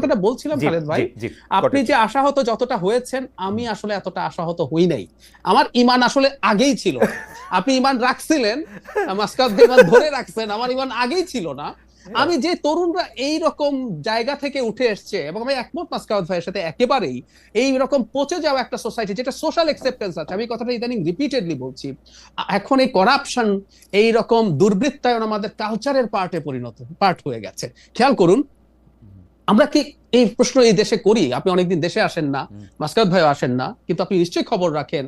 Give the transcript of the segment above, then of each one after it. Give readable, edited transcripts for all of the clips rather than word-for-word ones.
যেটা বলছিলাম খালেদ ভাই, আপনি যে আশাহত যতটা হয়েছেন, আমি আসলে এতটা আশাহত হই নাই। আমার ইমান আসলে আগেই ছিল না। আপনি ইমান রাখছিলেন, মাসকাত ভাই ইমান ধরে রাখছেন, আমার ইমান আগেই ছিল না। আমি যে তরুণরা এই রকম জায়গা থেকে উঠে এসছে, এবং আমি একমত মাসকাত ভাইয়ের সাথে একেবারেই, এই রকম পচে যাওয়া একটা সোসাইটি যেটা সোশ্যাল অ্যাকসেপ্টেন্স আছে, আমি কথাটা ইদানিং রিপিটেডলি বলছি, এখন এই করাপশন, এই রকম দুর্বৃত্তায়ন আমাদের কালচারের পার্ট হয়ে গেছে। খেয়াল করুন, আমরা কি এই প্রশ্ন এই দেশে করি? আপনি অনেকদিন দেশে আসেন না, মাসকাত ভাইও আসেন না, কিন্তু আপনি নিশ্চয়ই খবর রাখেন।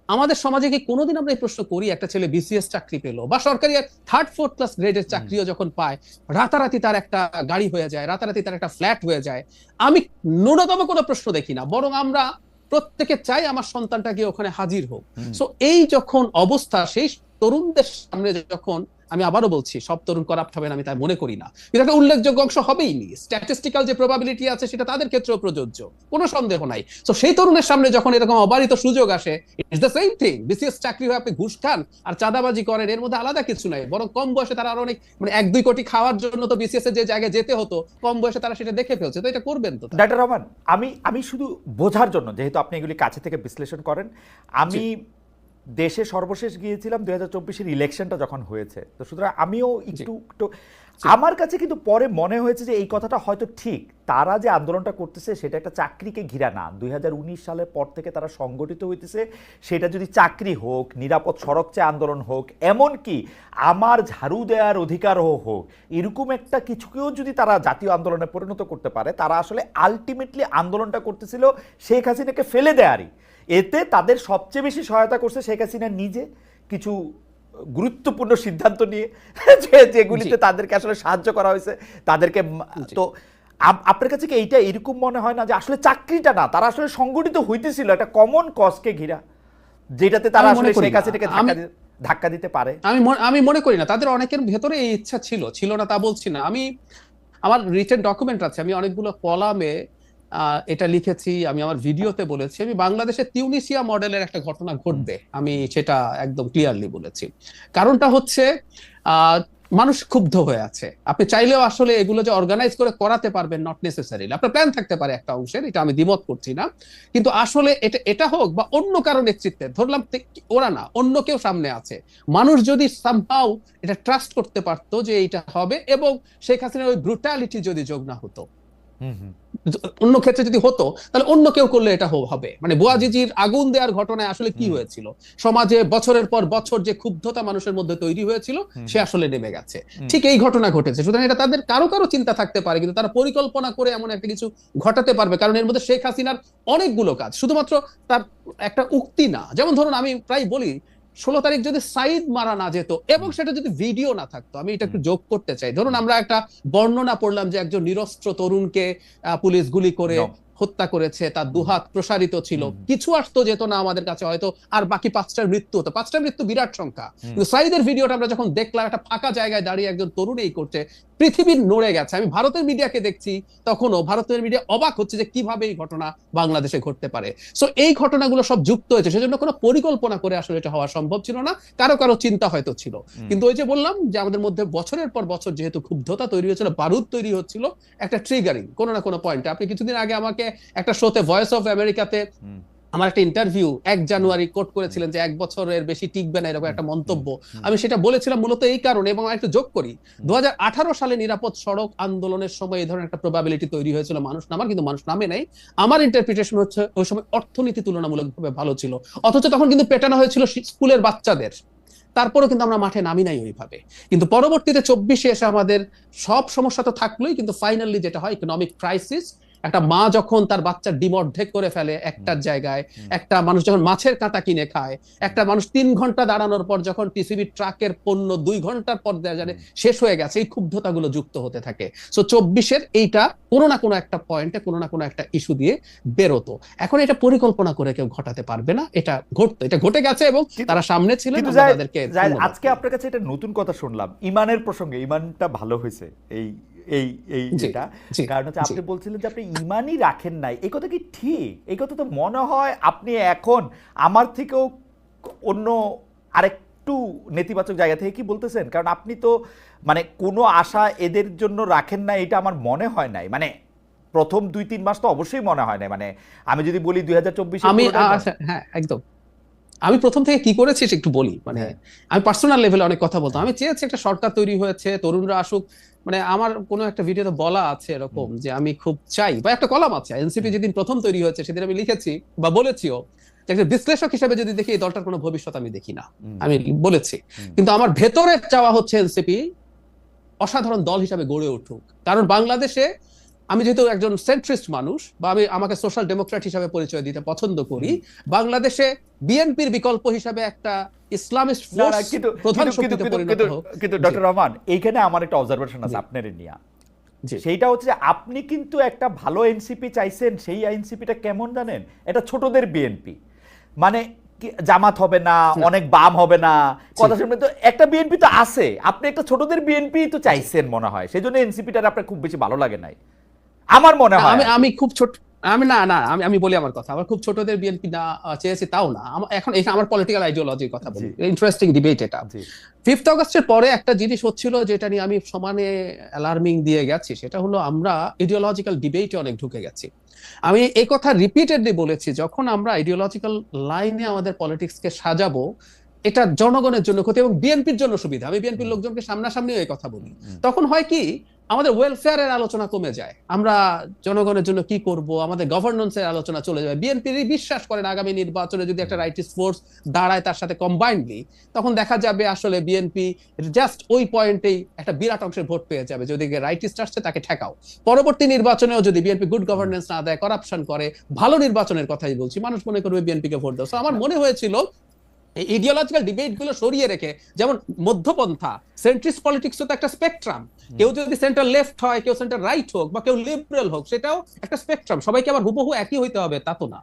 আমাদের সমাজে কি কোনোদিন আমরা এই প্রশ্ন করি, একটা ছেলে বিসিএস চাকরি পেলো বা সরকারি থার্ড ফোর্থ ক্লাস গ্রেডের চাকরিও যখন পায়, রাতারাতি তার একটা গাড়ি হয়ে যায়, রাতারাতি তার একটা ফ্ল্যাট হয়ে যায়? আমি ন্যূনতম কোনো প্রশ্ন দেখি না, বরং আমরা প্রত্যেকে চাই আমার সন্তানটা গিয়ে ওখানে হাজির হোক। সো এই যখন অবস্থা, সেই তরুণদের সামনে যখন, আমি আবারও বলছি, সব তরুণ করাপ্ট হবে না আমি তাই মনে করি না, কিন্তু একটা উল্লেখযোগ্য অংশ হবেই নি। স্ট্যাটিস্টিক্যাল যে প্রবাবিলিটি আছে সেটা তাদের ক্ষেত্রেও প্রযোজ্য, কোনো সন্দেহ নাই। তো সেই তরুণের সামনে যখন এরকম অবারিত সুযোগ আসে, it's the same thing. BCS চাকরি হয়ে আপনি ঘুষ খান আর চাঁদাবাজি করেন, এর মধ্যে আলাদা কিছু নাই, বরং কম বয়সে তারা আরো অনেক, মানে 1-2 কোটি খাওয়ার জন্য তো বিসিএস এর যে জায়গায় যেতে হতো, কম বয়সে তারা সেটা দেখে ফেলছে। তো এটা করবেন তো ডাক্তার রহমান, আমি শুধু বোঝার জন্য, যেহেতু আপনি এগুলি কাছে থেকে বিশ্লেষণ করেন, আমি দেশে সর্বশেষ গিয়েছিলাম 2024-এর ইলেকশনটা যখন হয়েছে, তো সুতরাং আমিও একটু আমার কাছে কিন্তু পরে মনে হয়েছে যে এই কথাটা হয়তো ঠিক। তারা যে আন্দোলনটা করতেছে সেটা একটা চাকরিকে ঘিরা না, 2019 সালের পর থেকে তারা সংগঠিত হইতেছে, সেটা যদি চাকরি হোক, নিরাপদ সড়ক চেয়ে আন্দোলন হোক, এমনকি আমার ঝাড়ু দেওয়ার অধিকারও হোক, এরকম একটা কিছুকেও যদি তারা জাতীয় আন্দোলনে পরিণত করতে পারে, তারা আসলে আলটিমেটলি আন্দোলনটা করতেছিল শেখ হাসিনাকে ফেলে দেয়ারই। এতে তাদের সবচেয়ে বেশি সহায়তা করছে শেখ হাসিনা নিজে, কিছু গুরুত্বপূর্ণ সিদ্ধান্ত নিয়ে যেগুলিতে তাদেরকে আসলে সাহায্য করা হয়েছে তাদেরকে। তো আপনার কাছে কি এইটা এরকম মনে হয় না যে আসলে চাকরিটা না, তারা আসলে সংগঠিত হইতেছিল একটা কমন কজকে ঘিরা, যেটাতে তারা আসলে শেখ হাসিনাকে ধাক্কা দিতে পারে? আমি মনে করি না। তাদের অনেকের ভেতরে এই ইচ্ছা ছিল না তা বলছি না। আমি, আমার রিটেন ডকুমেন্ট আছে, আমি অনেকগুলো কলামে এটা লিখেছি, আমি আমার ভিডিওতে বলেছি, আমি বাংলাদেশের তিউনিসিয়া মডেলের একটা ঘটনা ঘটবে, আমি সেটা একদম ক্লিয়ারলি বলেছি। কারণটা হচ্ছে মানুষ ক্ষুব্ধ হয়ে আছে। আপনি চাইলেও আসলে এগুলো যে অর্গানাইজ করে করাতে পারবেন নট নেসেসারিলি, আপনার প্ল্যান থাকতে পারে একটা অংশের, এটা আমি দ্বিমত করছি না, কিন্তু আসলে এটা হোক বা অন্য কারো নেতৃত্বে, ধরলাম ওরা না, অন্য কেউ সামনে আছে, মানুষ যদি সামহাউ এটা ট্রাস্ট করতে পারতো যে এটা হবে, এবং শেখ হাসিনার ওই ব্রুটালিটি যদি যোগ না হতো, অন্য ক্ষেত্রে যদি হতো, তাহলে অন্য কেউ করলে এটা হবে। মানে বুয়াজিজির আগুন দেওয়ার ঘটনায় আসলে কি হয়েছিল, সমাজে বছরের পর বছর যে ক্ষুব্ধতা মানুষের মধ্যে তৈরি হয়েছিল, সে আসলে নেমে গেছে। ঠিক এই ঘটনা ঘটেছে। সুতরাং এটা তাদের কারো চিন্তা থাকতে পারে, কিন্তু তারা পরিকল্পনা করে এমন একটা কিছু ঘটাতে পারবে, কারণ এর মধ্যে শেখ হাসিনার অনেকগুলো কাজ, শুধুমাত্র তার একটা উক্তি না। যেমন ধরুন, আমি প্রায় বলি, 16 তারিখ যদি সাইদ মারা না যেত এবং সেটা যদি ভিডিও না থাকতো, আমি এটা একটু যোগ করতে চাই, ধরুন আমরা একটা বর্ণনা পড়লাম যে একজন নিরস্ত্র তরুণকে পুলিশ গুলি করে হত্যা করেছে, তার দুহাত প্রসারিত ছিল, কিছু আসতো যেত না আমাদের কাছে, হয়তো আর বাকি 5টার মৃত্যু হতো। 5টার মৃত্যু বিরাট সংখ্যা, কিন্তু সাইদের ভিডিওটা আমরা যখন দেখলাম, একটা ফাঁকা জায়গায় দাঁড়িয়ে একজন তরুণ এই করছে, পৃথিবীর নড়ে গেছে। আমি ভারতের মিডিয়াকে দেখছি, তখনও ভারতের মিডিয়া অবাক হচ্ছে যে কিভাবে এই ঘটনা বাংলাদেশে ঘটতে পারে। সো এই ঘটনাগুলো সব যুক্ত হয়েছে, সেজন্য কোনো পরিকল্পনা করে আসলে এটা হওয়া সম্ভব ছিল না, কারো চিন্তা হয়তো ছিল। কিন্তু ওই যে বললাম যে আমাদের মধ্যে বছরের পর বছর যেহেতু ক্ষুব্ধতা তৈরি হয়েছিল, বারুদ তৈরি হচ্ছিল, একটা ট্রিগারিং কোনো না কোনো পয়েন্টে। আপনি কিছুদিন আগে আমাকে একটা শোতে, ভয়েস অফ আমেরিকাতে, আমার একটা ইন্টারভিউ 1 জানুয়ারি কোট করেছিলেন যে 1 বছরের বেশি টিকবে না, এরকম একটা মন্তব্য। আমি সেটা বলেছিলাম মূলত এই কারণে, এবং একটু যোগ করি, 2018 সালে নিরাপদ সড়ক আন্দোলনের সময় এই ধরনের একটা প্রবাবিলিটি তৈরি হয়েছিল মানুষ নামার, কিন্তু মানুষ নামে নাই। আমার ইন্টারপ্রিটেশন হচ্ছে ওই সময় অর্থনীতি তুলনামূলকভাবে ভালো ছিল, অথচ তখন কিন্তু পেটানো হয়েছিল স্কুলের বাচ্চাদের, তারপরেও কিন্তু আমরা মাঠে নামি নাই ওইভাবে। কিন্তু পরবর্তীতে 24-এ এসে আমাদের সব সমস্যা তো থাকলোই, কিন্তু ফাইনালি যেটা হয়, ইকোনমিক ক্রাইসিস। একটা মা যখন তার বাচ্চা ডিম অর্ধেক করে ফেলে একটার জায়গায়, একটা মানুষ যখন মাছের কাঁটা কিনে খায়, একটা মানুষ 3 ঘন্টা দাঁড়ানোর পর যখন টিসিবি ট্রাকের পণ্য 2 ঘন্টার পর জানে শেষ হয়ে গেছে, এই ক্ষুব্ধতাগুলো যুক্ত হতে থাকে। সো 24-এর এইটা কোনো না কোনো একটা পয়েন্টে, কোনো না কোনো একটা ইস্যু দিয়ে বেরোতো। এখন এটা পরিকল্পনা করে কেউ ঘটাতে পারবে না, এটা ঘটতো, এটা ঘটে গেছে, এবং তারা সামনে ছিলেন। আজকে আপনার কাছে এটা নতুন কথা শুনলাম ইমানের প্রসঙ্গে, ইমানটা ভালো হয়েছে এই এই এই যেটা, কারণ হচ্ছে আপনি বলছিলেন যে আপনি ইমানই রাখেন নাই। এই কথা কি ঠিক? এই কথা তো মনে হয় আপনি এখন আমার থেকেও অন্য আরেকটু নেতিবাচক জায়গা থেকে কি বলতেছেন, কারণ আপনি তো মানে কোনো আশা এদের জন্য রাখেন না, এটা আমার মনে হয় নাই। মানে প্রথম 2-3 মাস তো অবশ্যই মনে হয় না, মানে আমি যদি বলি 2024 আমি হ্যাঁ একদম, আমি প্রথম থেকে কি করেছি একটু বলি, মানে হ্যাঁ। আমি পার্সোনাল লেভেলে অনেক কথা বলতাম। আমি চেয়েছি একটা সরকার তৈরি হয়েছে, তরুণরা আসুক, মানে আমার কোনো একটা ভিডিওতে বলা আছে এরকম যে আমি খুব চাই, বা একটা কলাম আছে এনসিপি যেদিন প্রথম তৈরি হয়েছে সেদিন আমি লিখেছি বা বলেছিও যে একটা বিশ্লেষক হিসেবে যদি দেখি এই দলটার কোনো ভবিষ্যৎ আমি দেখি না, আমি বলেছি। কিন্তু আমার ভেতরে চাওয়া হচ্ছে এনসিপি অসাধারণ দল হিসাবে গড়ে উঠুক, কারণ বাংলাদেশে আমি যেহেতু একজন সেন্ট্রিস্ট মানুষ, বা আমি আমাকে সোশ্যাল ডেমোক্র্যাট হিসাবে পরিচয় দিতে পছন্দ করি, বাংলাদেশে বিএনপির বিকল্প হিসাবে একটা ইসলামিস্ট ফোর্স প্রধান শক্তিতে পরিণত হোক। কিন্তু ডক্টর রহমান, এইখানে আমার একটা অবজারভেশন আছে আপনার নিয়ে, সেইটা হচ্ছে যে আপনি কিন্তু একটা ভালো এনসিপি চাইছেন। সেই এনসিপিটা কেমন জানেন? এটা ছোটদের বিএনপি, মানে জামাত হবে না, অনেক বাম হবে না, কথা শুনবেন তো একটা বিএনপি তো আছে, আপনি একটা ছোটদের বিএনপি তো চাইছেন মনে হয়, সেই জন্য এনসিপিটা আপনার খুব বেশি ভালো লাগে নাই আমার মনে হয়। আমি খুব ছোট, আমি না না আমি আমি বলি আমার কথা, আমার খুব ছোটদের বিএনপি না চেয়েছি তাও না। এখন এখানে আমার পলিটিক্যাল আইডিওলজির কথা বলি, ইন্টারেস্টিং ডিবেট এটা। 5th অগস্টের পরে একটা জিনিস হচ্ছিল যেটা নিয়ে আমি সমানে অ্যালার্মিং দিয়ে গেছি, সেটা হলো আমরা ইডিওলজিক্যাল ডিবেটে অনেক ঢুকে গেছি। আমি এই কথা রিপিটেডলি বলেছি, যখন আমরা আইডিওলজিক্যাল লাইনে আমাদের পলিটিক্সকে সাজাবো, এটা জনগণের জন্য ক্ষতি এবং বিএনপির জন্য সুবিধা। আমি বিএনপির লোকজনকে সামনাসামনি এই কথা বলি। তখন হয় কি, আমাদের ওয়েলফেয়ারের আলোচনা কমে যায়, আমরা জনগণের জন্য কি করব, আমাদের গভর্নেন্সের আলোচনা চলে যায়। বিএনপি বিশ্বাস করেন আগামী নির্বাচনে যদি একটা রাইটিস্ট ফোর্স দাঁড়ায় তার সাথে কম্বাইন্ডলি, তখন দেখা যাবে আসলে বিএনপি জাস্ট ওই পয়েন্টেই একটা বিরাট অংশের ভোট পেয়ে যাবে। যদি রাইটিস্ট আসছে তাকে ঠেকাও, পরবর্তী নির্বাচনেও যদি বিএনপি গুড গভর্নেন্স না দেয়, করাপশন করে, ভালো নির্বাচনের কথাই বলছি, মানুষ মনে করবে বিএনপিকে ভোট দাও। আমার মনে হয়েছিল এই ইডিওলজিক্যাল ডিবেট গুলো সরিয়ে রেখে, যেমন মধ্যপন্থা, সেন্ট্রিস্ট পলিটিক্স তো একটা স্পেকট্রাম, কেউ যদি সেন্টার লেফট হয়, কেউ সেন্টার রাইট হোক, বা কেউ লিবারেল হোক, সেটাও একটা স্পেকট্রাম। সবাইকে আবার হুবহু একই হইতে হবে তা তো না।